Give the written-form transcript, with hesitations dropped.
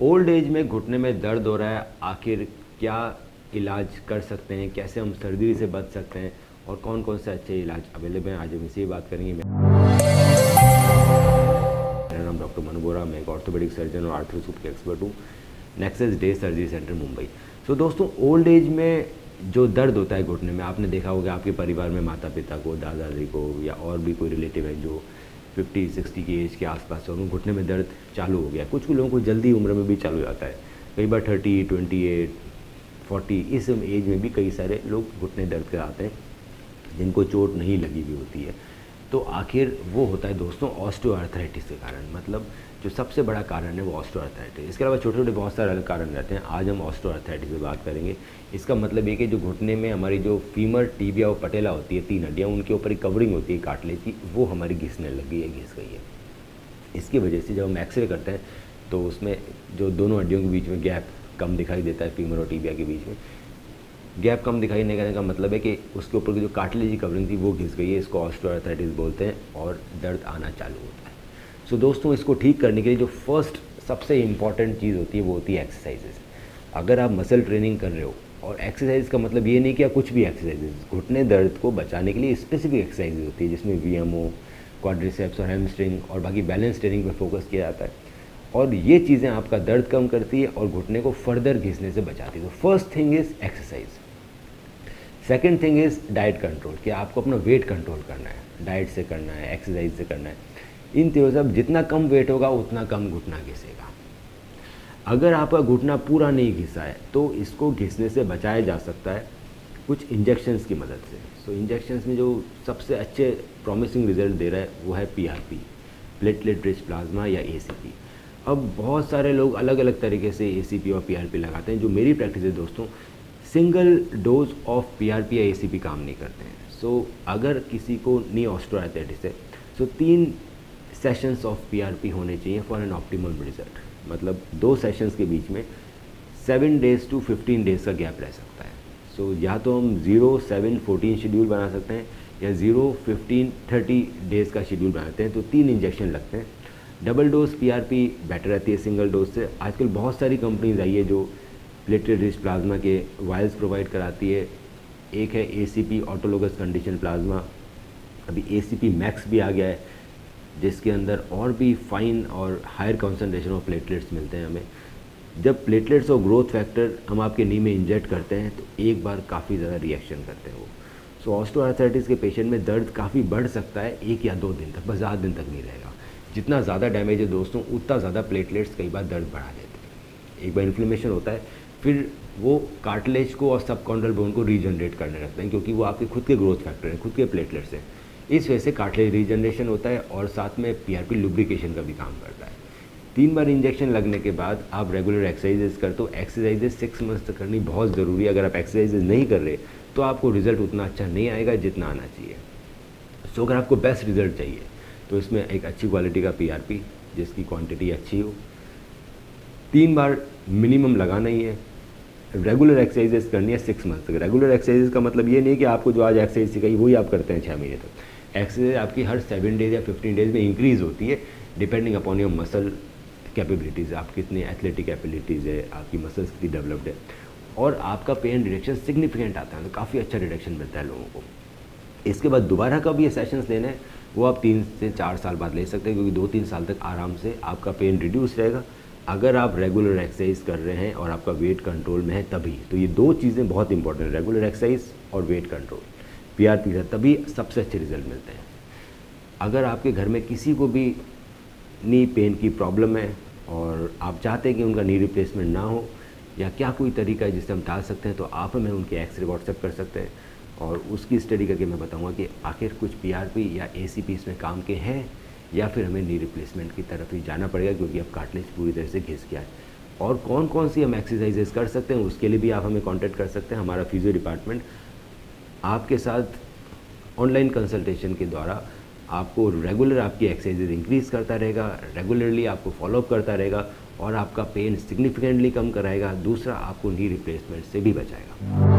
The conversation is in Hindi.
ओल्ड एज में घुटने में दर्द हो रहा है, आखिर क्या इलाज कर सकते हैं, कैसे हम सर्जरी से बच सकते हैं और कौन कौन से अच्छे इलाज अवेलेबल हैं, आज हम इसी बात करेंगे। मेरा नाम डॉक्टर मनु बोरा, मैं एक ऑर्थोपेडिक सर्जन और आर्थ्रोस्कोपी एक्सपर्ट हूँ, Nexus day surgery centre Mumbai. So दोस्तों, ओल्ड एज में जो दर्द होता है घुटने में, आपने देखा होगा आपके परिवार में माता पिता को, दादा दादी को या और भी कोई रिलेटिव है जो 50-60 की एज के आसपास है, उनको घुटने में दर्द चालू हो गया। कुछ लोगों को जल्दी उम्र में भी चालू हो जाता है, कई बार 30, 28, 40 इस एज में भी कई सारे लोग घुटने दर्द कराते हैं जिनको चोट नहीं लगी हुई होती है। तो आखिर वो होता है दोस्तों ऑस्टियोआर्थराइटिस के कारण, मतलब जो सबसे बड़ा कारण है वो ऑस्टियोआर्थराइटिस। इसके अलावा छोटे छोटे बहुत सारे अलग कारण रहते हैं, आज हम ऑस्टियोआर्थराइटिस पे बात करेंगे। इसका मतलब ये कि जो घुटने में हमारी जो फीमर, टिबिया और पटेला होती है, 3 हड्डियाँ, उनके ऊपर एक कवरिंग होती है कार्टिलेज की, वो हमारी घिसने लगी है, घिस गई है। इसकी वजह से जब हम एक्सरे करते हैं तो उसमें जो दोनों हड्डियों के बीच में गैप कम दिखाई देता है, फीमर और टिबिया के बीच में गैप कम दिखाई देने का मतलब है कि उसके ऊपर की जो कार्टिलेज की कवरिंग थी वो घिस गई है। इसको ऑस्टियोआर्थराइटिस बोलते हैं और दर्द आना चालू होता है। सो दोस्तों, इसको ठीक करने के लिए जो फर्स्ट सबसे इम्पॉर्टेंट चीज़ होती है वो होती है एक्सरसाइजेज। अगर आप मसल ट्रेनिंग कर रहे हो, और एक्सरसाइज का मतलब ये नहीं कि आप कुछ भी एक्सरसाइजेज, घुटने दर्द को बचाने के लिए स्पेसिफिक एक्सरसाइज होती है जिसमें VMO, क्वाड्रिसेप्स और हैमस्ट्रिंग और बाकी बैलेंस ट्रेनिंग पर फोकस किया जाता है। और ये चीज़ें आपका दर्द कम करती है और घुटने को फर्दर घिसने से बचाती है। तो first thing is exercise. Second thing is diet control, कि आपको अपना वेट कंट्रोल करना है, डाइट से करना है, एक्सरसाइज से करना है। इन तीनों से जितना कम वेट होगा उतना कम घुटना घिसेगा। अगर आपका घुटना पूरा नहीं घिसा है तो इसको घिसने से बचाया जा सकता है कुछ इंजेक्शंस की मदद से। सो इंजेक्शंस में जो सबसे अच्छे प्रॉमिसिंग रिजल्ट दे रहा है वो है PRP, प्लेटलेट रिच प्लाज्मा या ACP। अब बहुत सारे लोग अलग अलग तरीके से ACP और PRP लगाते हैं। जो मेरी प्रैक्टिस है दोस्तों, सिंगल डोज ऑफ PRP या ACP काम नहीं करते हैं। सो अगर किसी को नी ऑस्टियोआर्थराइटिस है तो 3 सेशंस ऑफ PRP होने चाहिए फॉर एन ऑप्टिमम रिजल्ट। मतलब 2 सेशंस के बीच में 7 डेज़ to 15 डेज़ का गैप रह सकता है। सो या तो हम 0, 7, 14 शेड्यूल बना सकते हैं या 0, 15, 30 डेज़ का शेड्यूल बनाते हैं। तो 3 इंजेक्शन लगते हैं। डबल डोज PRP बेटर रहती है सिंगल डोज से। आजकल बहुत सारी कंपनीज आई है जो प्लेटलेट रिच प्लाज्मा के वायल्स प्रोवाइड कराती है। एक है ACP, ऑटोलोगस कंडीशन प्लाज्मा। अभी ACP मैक्स भी आ गया है जिसके अंदर और भी फाइन और हायर कॉन्सेंट्रेशन ऑफ प्लेटलेट्स मिलते हैं हमें। जब प्लेटलेट्स और ग्रोथ फैक्टर हम आपके नी में इंजेक्ट करते हैं तो एक बार काफ़ी ज़्यादा रिएक्शन करते हैं वो। सो ऑस्टियोआर्थराइटिस के पेशेंट में दर्द काफ़ी बढ़ सकता है 1 या 2 दिन तक, बस ज़्यादा दिन तक नहीं रहेगा। जितना ज़्यादा डैमेज है दोस्तों उतना ज़्यादा प्लेटलेट्स कई बार दर्द बढ़ा देते हैं। एक बार इन्फ्लेमेशन होता है फिर वो कार्टिलेज को और सबकॉन्ड्रल बोन को रीजनरेट करने लगते हैं, क्योंकि वो आपके खुद के ग्रोथ फैक्टर हैं, खुद के प्लेटलेट्स हैं। इस वजह से कार्टिलेज रीजनरेशन होता है और साथ में PRP लुब्रिकेशन का भी काम करता है। 3 बार इंजेक्शन लगने के बाद आप रेगुलर एक्सरसाइजेज करते हो। एक्सरसाइजेज 6 मंथ्स तक करनी बहुत ज़रूरी है। अगर आप एक्सरसाइजेज नहीं कर रहे तो आपको रिजल्ट उतना अच्छा नहीं आएगा जितना आना चाहिए। सो अगर आपको बेस्ट रिजल्ट चाहिए तो इसमें एक अच्छी क्वालिटी का PRP जिसकी क्वांटिटी अच्छी हो, 3 बार मिनिमम लगाना ही है। रेगुलर एक्सरसाइजेज करनी है 6 मंथ तक। रेगुलर एक्सरसाइजेज का मतलब ये नहीं कि आपको जो आज एक्सरसाइज सिखाई वही आप करते हैं 6 महीने तक। एक्सरसाइज आपकी हर 7 डेज या 15 डेज में इंक्रीज़ होती है depending upon your muscle capabilities. आप कितनी एथलेटिक कैपेबिलिटीज़ है, आपकी मसल्स कितनी डेवलप्ड है, और आपका पेन रिडक्शन सिग्निफिकेंट आता है तो काफ़ी अच्छा रिडक्शन मिलता है लोगों को। इसके बाद दोबारा कब ये सेशंस लेने हैं वो आप 3 से 4 साल बाद ले सकते हैं, क्योंकि 2-3 साल तक आराम से आपका पेन रिड्यूस रहेगा अगर आप रेगुलर एक्सरसाइज कर रहे हैं और आपका वेट कंट्रोल में है तभी। तो ये 2 चीज़ें बहुत इंपॉर्टेंट है, रेगुलर एक्सरसाइज और वेट कंट्रोल। PRP से तभी सबसे अच्छे रिजल्ट मिलते हैं। अगर आपके घर में किसी को भी नी पेन की प्रॉब्लम है और आप चाहते हैं कि उनका नी रिप्लेसमेंट ना हो, या क्या कोई तरीका है जिससे हम टाल सकते हैं, तो आप हमें उनके एक्सरे व्हाट्सएप कर सकते हैं और उसकी स्टडी करके मैं बताऊंगा कि आखिर कुछ PRP या ACP इसमें काम के हैं या फिर हमें नी रिप्लेसमेंट की तरफ ही जाना पड़ेगा, क्योंकि अब कार्टिलेज पूरी तरह से घिस गया है। और कौन कौन सी हम एक्सरसाइजेस कर सकते हैं उसके लिए भी आप हमें कांटेक्ट कर सकते हैं। हमारा फिजियो डिपार्टमेंट आपके साथ ऑनलाइन कंसल्टेशन के द्वारा आपको रेगुलर आपकी एक्सरसाइजेज इंक्रीज़ करता रहेगा, रेगुलरली आपको फॉलोअप करता रहेगा और आपका पेन सिग्निफिकेंटली कम कराएगा। दूसरा, आपको नी रिप्लेसमेंट से भी बचाएगा।